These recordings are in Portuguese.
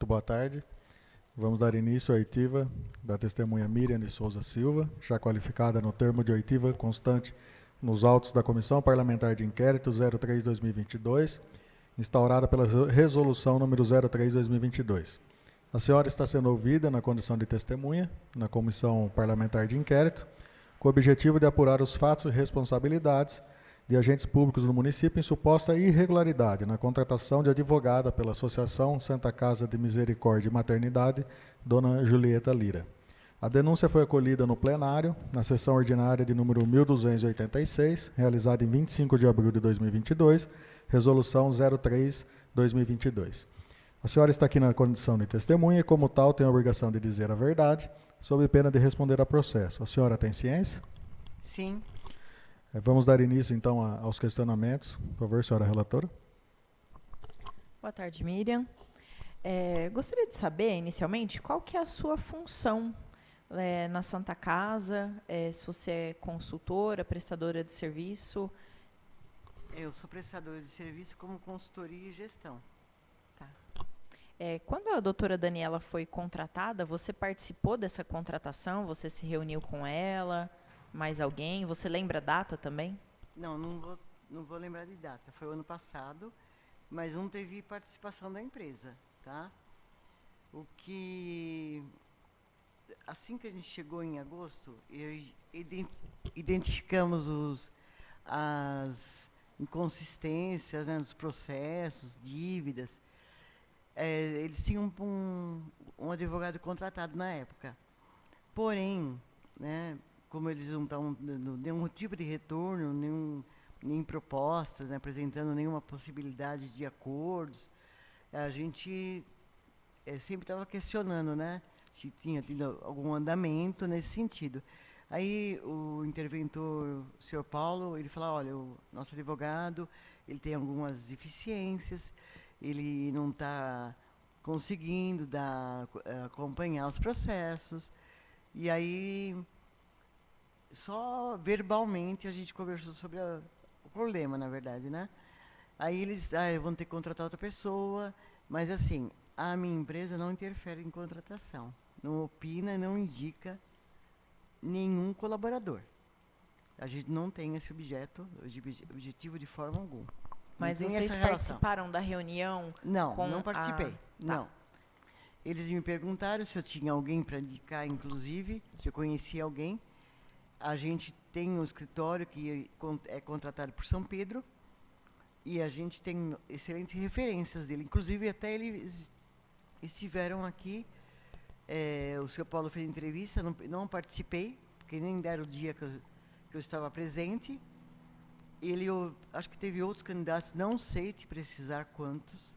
muito boa tarde. Vamos dar início à oitiva da testemunha Miriam de Souza Silva, já qualificada no termo de oitiva constante nos autos da Comissão Parlamentar de Inquérito 03-2022, instaurada pela Resolução número 03-2022. A senhora está sendo ouvida na condição de testemunha na Comissão Parlamentar de Inquérito, com o objetivo de apurar os fatos e responsabilidades de agentes públicos do município em suposta irregularidade na contratação de advogada pela Associação Santa Casa de Misericórdia e Maternidade, Dona Julieta Lira. A denúncia foi acolhida no plenário, na sessão ordinária de número 1286, realizada em 25 de abril de 2022, resolução 03-2022. A senhora está aqui na condição de testemunha e, como tal, tem a obrigação de dizer a verdade, sob pena de responder a processo. A senhora tem ciência? Sim. Vamos dar início, então, aos questionamentos. Por favor, senhora relatora. Boa tarde, Miriam. Gostaria de saber, inicialmente, qual que é a sua função na Santa Casa, se você é consultora, prestadora de serviço. Eu sou prestadora de serviço como consultoria e gestão. Tá. Quando a doutora Daniela foi contratada, você participou dessa contratação? Você se reuniu com ela? Mais alguém? Você lembra a data também? Não vou lembrar de data. Foi o ano passado, mas não teve participação da empresa, tá? O que... Assim que a gente chegou em agosto, identificamos as inconsistências, né, dos processos, dívidas. Eles tinham um advogado contratado na época. Porém, né, como eles não estavam dando nenhum tipo de retorno, nem propostas, né, apresentando nenhuma possibilidade de acordos, a gente sempre estava questionando, né, se tinha tido algum andamento nesse sentido. Aí o interventor, o senhor Paulo, ele falou, olha, o nosso advogado, ele tem algumas deficiências, ele não está conseguindo acompanhar os processos. E aí, só verbalmente, a gente conversou sobre o problema, na verdade, né? Aí eles vão ter que contratar outra pessoa, mas assim, a minha empresa não interfere em contratação, não opina, não indica nenhum colaborador. A gente não tem esse objetivo de forma alguma. Mas vocês participaram da reunião? Não participei. Não. Eles me perguntaram se eu tinha alguém para indicar, inclusive, se eu conhecia alguém. A gente tem um escritório que é contratado por São Pedro e a gente tem excelentes referências dele. Inclusive, até eles estiveram aqui. O senhor Paulo fez entrevista, não participei, porque nem deram o dia que eu estava presente. Eu acho que teve outros candidatos, não sei te precisar quantos.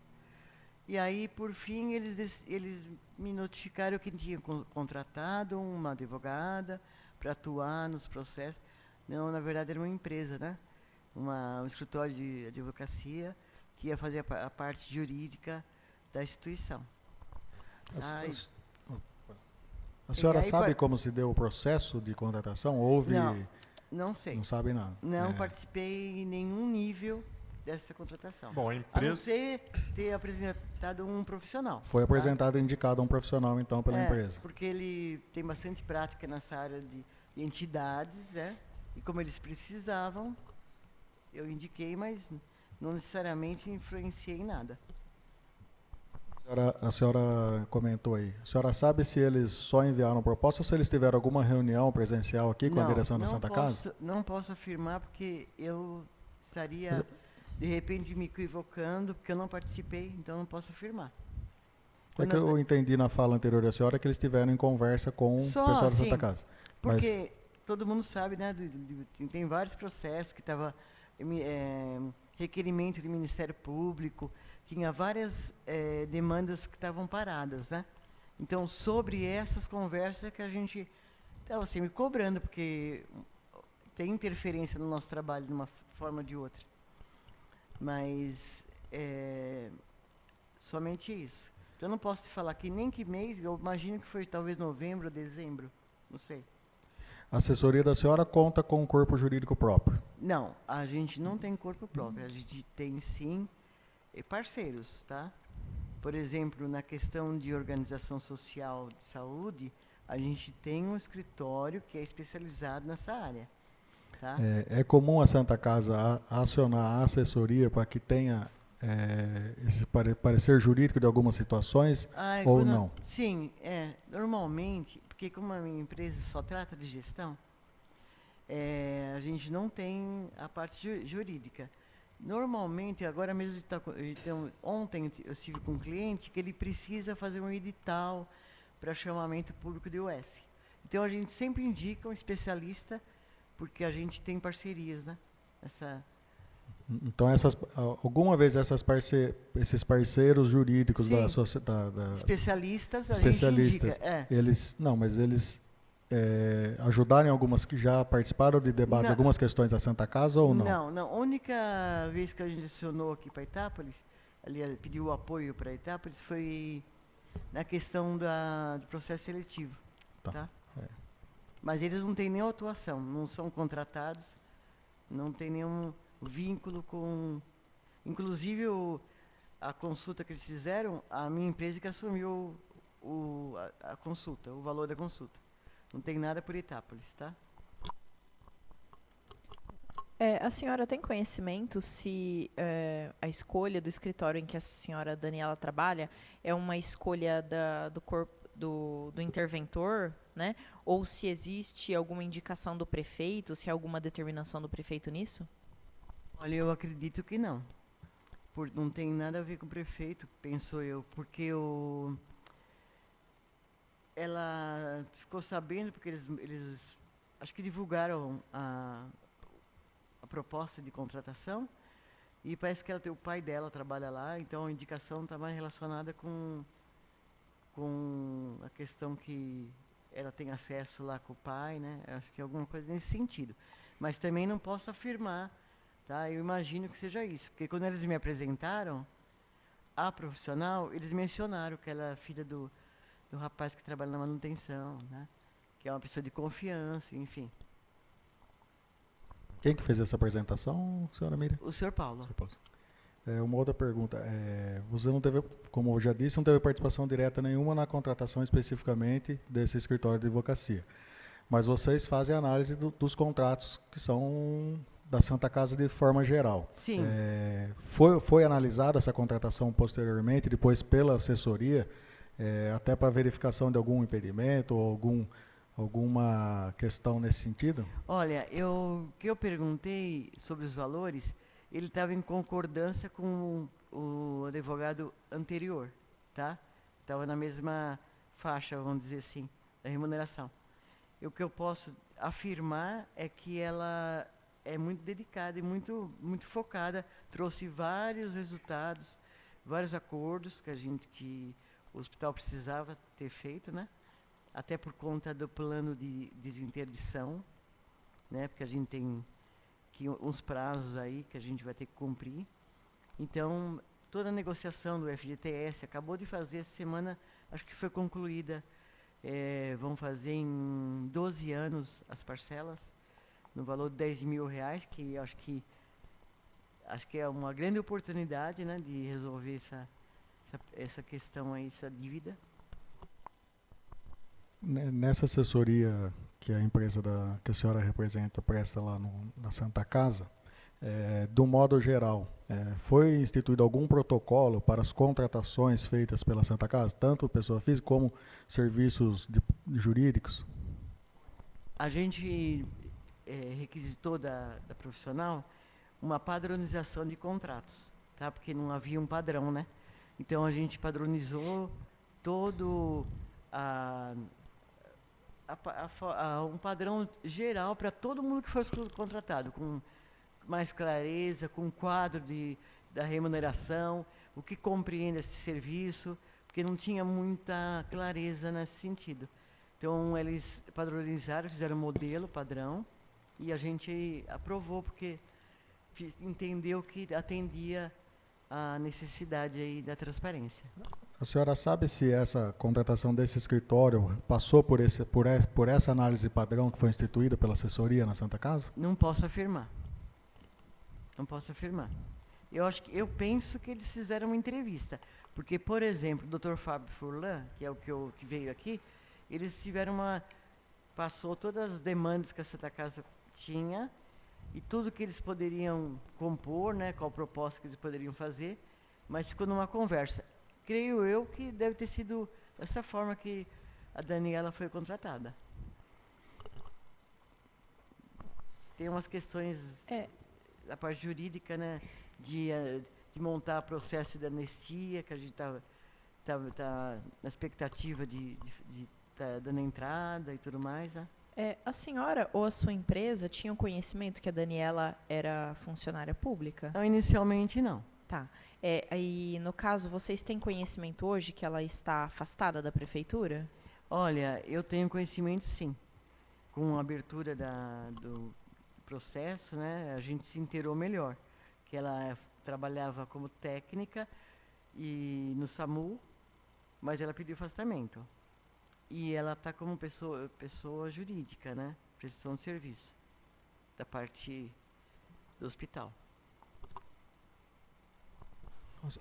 E aí, por fim, eles me notificaram que tinham contratado uma advogada para atuar nos processos. Não, na verdade, era uma empresa, né? Um escritório de advocacia que ia fazer a parte jurídica da instituição. A senhora sabe como se deu o processo de contratação? Não sei. Não sabe nada. Não participei em nenhum nível dessa contratação. Bom, a empresa... A não ser ter apresentado um profissional. Foi apresentado e indicado um profissional, então, pela empresa. Porque ele tem bastante prática nessa área de entidades, e como eles precisavam, eu indiquei, mas não necessariamente influenciei em nada. A senhora comentou aí. A senhora sabe se eles só enviaram proposta ou se eles tiveram alguma reunião presencial aqui com a direção da Santa Casa? Não posso afirmar, porque eu estaria, de repente, me equivocando, porque eu não participei, então não posso afirmar. É que eu entendi na fala anterior da senhora que eles estiveram em conversa com o pessoal da Santa Casa. Porque todo mundo sabe, né? Tem vários processos que estavam requerimento do Ministério Público, tinha várias demandas que estavam paradas, né? Então, sobre essas conversas que a gente estava me cobrando, porque tem interferência no nosso trabalho de uma forma ou de outra. Mas somente isso. Então, eu não posso te falar que nem que mês, eu imagino que foi talvez novembro ou dezembro, não sei. A assessoria da senhora conta com um corpo jurídico próprio? Não, a gente não tem corpo próprio, a gente tem sim parceiros, tá? Por exemplo, na questão de organização social de saúde, a gente tem um escritório que é especializado nessa área. Tá? É comum a Santa Casa acionar a assessoria para que tenha esse parecer jurídico de algumas situações ou não? Sim, normalmente, porque como a minha empresa só trata de gestão, a gente não tem a parte jurídica. Normalmente, agora mesmo, então, ontem eu estive com um cliente que ele precisa fazer um edital para chamamento público de US. Então, a gente sempre indica um especialista, porque a gente tem parcerias, né? Então, alguma vez esses parceiros jurídicos Sim, da sociedade... especialistas, especialistas, a gente indica. Eles ajudaram algumas que já participaram de debate, algumas questões da Santa Casa ou não? Não. A única vez que a gente acionou aqui para Itápolis, ali pediu apoio para Itápolis, foi na questão do processo seletivo. Tá? Mas eles não têm nenhuma atuação, não são contratados, não tem nenhum vínculo com... Inclusive, a consulta que eles fizeram, a minha empresa que assumiu a consulta, o valor da consulta. Não tem nada por Itápolis, tá? A senhora tem conhecimento se a escolha do escritório em que a senhora Daniela trabalha é uma escolha do corpo do interventor, né? Ou se existe alguma indicação do prefeito, se há alguma determinação do prefeito nisso? Olha, eu acredito que não. Não tem nada a ver com o prefeito, penso eu, porque ela ficou sabendo, porque eles acho que divulgaram a proposta de contratação, e parece que o pai dela trabalha lá, então a indicação está mais relacionada com a questão que ela tem acesso lá com o pai, né? Acho que é alguma coisa nesse sentido. Mas também não posso afirmar, tá? Eu imagino que seja isso, porque quando eles me apresentaram a profissional, eles mencionaram que ela é filha do rapaz que trabalha na manutenção, né? Que é uma pessoa de confiança, enfim. Quem que fez essa apresentação, senhora Miriam? O senhor Paulo. Uma outra pergunta. Você não teve, como eu já disse, não teve participação direta nenhuma na contratação especificamente desse escritório de advocacia. Mas vocês fazem análise dos contratos que são da Santa Casa de forma geral. Sim. Foi analisada essa contratação posteriormente, depois pela assessoria, até para verificação de algum impedimento ou alguma questão nesse sentido? Olha, que eu perguntei sobre os valores, ele estava em concordância com o advogado anterior, tá? Estava na mesma faixa, vamos dizer assim, da remuneração. O que eu posso afirmar é que ela é muito dedicada e muito, muito focada, trouxe vários resultados, vários acordos que o hospital precisava ter feito, né? Até por conta do plano de desinterdição, né? Porque a gente tem uns prazos aí que a gente vai ter que cumprir. Então, toda a negociação do FGTS acabou de fazer essa semana, acho que foi concluída. Vão fazer em 12 anos as parcelas, no valor de R$10.000, que acho que é uma grande oportunidade, né, de resolver essa questão aí, essa dívida. Nessa assessoria que a empresa que a senhora representa presta lá na Santa Casa, do modo geral, foi instituído algum protocolo para as contratações feitas pela Santa Casa, tanto pessoa física como serviços jurídicos? A gente requisitou da profissional uma padronização de contratos, tá? Porque não havia um padrão, né? Então a gente padronizou todo um padrão geral para todo mundo que fosse contratado, com mais clareza, com um quadro da remuneração, o que compreende esse serviço, porque não tinha muita clareza nesse sentido. Então, eles padronizaram, fizeram um modelo padrão, e a gente aprovou, porque entendeu que atendia à necessidade aí da transparência. A senhora sabe se essa contratação desse escritório passou por essa análise padrão que foi instituída pela assessoria na Santa Casa? Não posso afirmar. Não posso afirmar. Eu penso que eles fizeram uma entrevista. Porque, por exemplo, o Dr. Fábio Furlan, que é o que veio aqui, eles tiveram passou todas as demandas que a Santa Casa tinha e tudo que eles poderiam compor, né, qual proposta que eles poderiam fazer, mas ficou numa conversa. Creio eu que deve ter sido dessa forma que a Daniela foi contratada. Tem umas questões da parte jurídica, né, de montar processo de anistia, que a gente tá na expectativa de tá dando entrada e tudo mais. Né? A senhora ou a sua empresa tinham conhecimento que a Daniela era funcionária pública? Não, inicialmente não. Tá. Aí, no caso, vocês têm conhecimento hoje que ela está afastada da prefeitura? Olha, eu tenho conhecimento, sim. Com a abertura do processo, né, a gente se inteirou melhor. Que ela trabalhava como técnica no SAMU, mas ela pediu afastamento. E ela está como pessoa jurídica, né, prestação de serviço, da parte do hospital.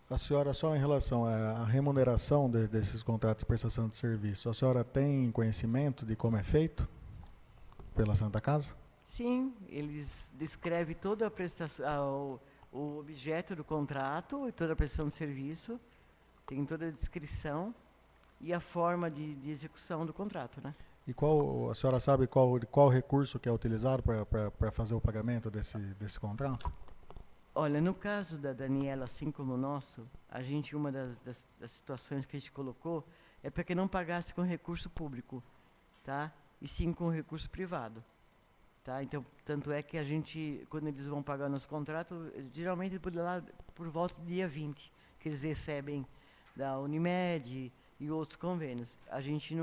A senhora, só em relação à remuneração desses contratos de prestação de serviço, a senhora tem conhecimento de como é feito pela Santa Casa? Sim, eles descrevem toda a prestação, o objeto do contrato e toda a prestação de serviço, tem toda a descrição e a forma de execução do contrato, né? E a senhora sabe qual recurso que é utilizado para fazer o pagamento desse contrato? Olha, no caso da Daniela, assim como o nosso, uma das situações que a gente colocou é para que não pagasse com recurso público, tá? E sim com recurso privado, tá? Então, tanto é que a gente, quando eles vão pagar nosso contrato, geralmente por volta do dia 20, que eles recebem da Unimed e outros convênios. A gente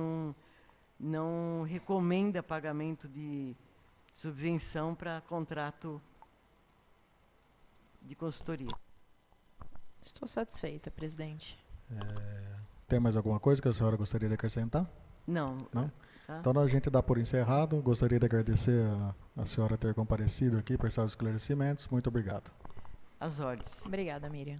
não recomenda pagamento de subvenção para contrato de consultoria. Estou satisfeita, presidente. Tem mais alguma coisa que a senhora gostaria de acrescentar? Não. Não? Tá? Então a gente dá por encerrado. Gostaria de agradecer a senhora ter comparecido aqui, prestar os esclarecimentos. Muito obrigado. As ordens. Obrigada, Miriam.